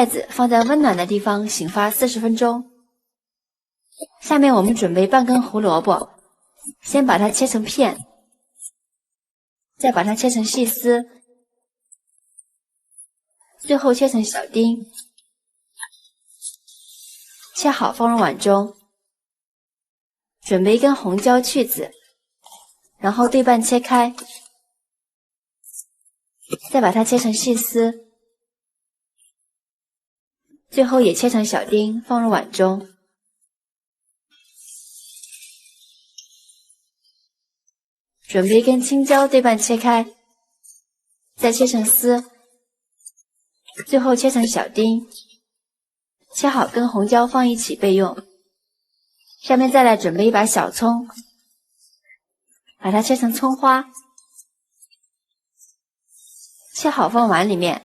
袋子放在温暖的地方醒发40分钟。下面我们准备半根胡萝卜，先把它切成片，再把它切成细丝，最后切成小丁，切好放入碗中。准备一根红椒去籽，然后对半切开，再把它切成细丝，最后也切成小丁放入碗中。准备一根青椒对半切开，再切成丝，最后切成小丁，切好跟红椒放一起备用。下面再来准备一把小葱，把它切成葱花，切好放碗里面。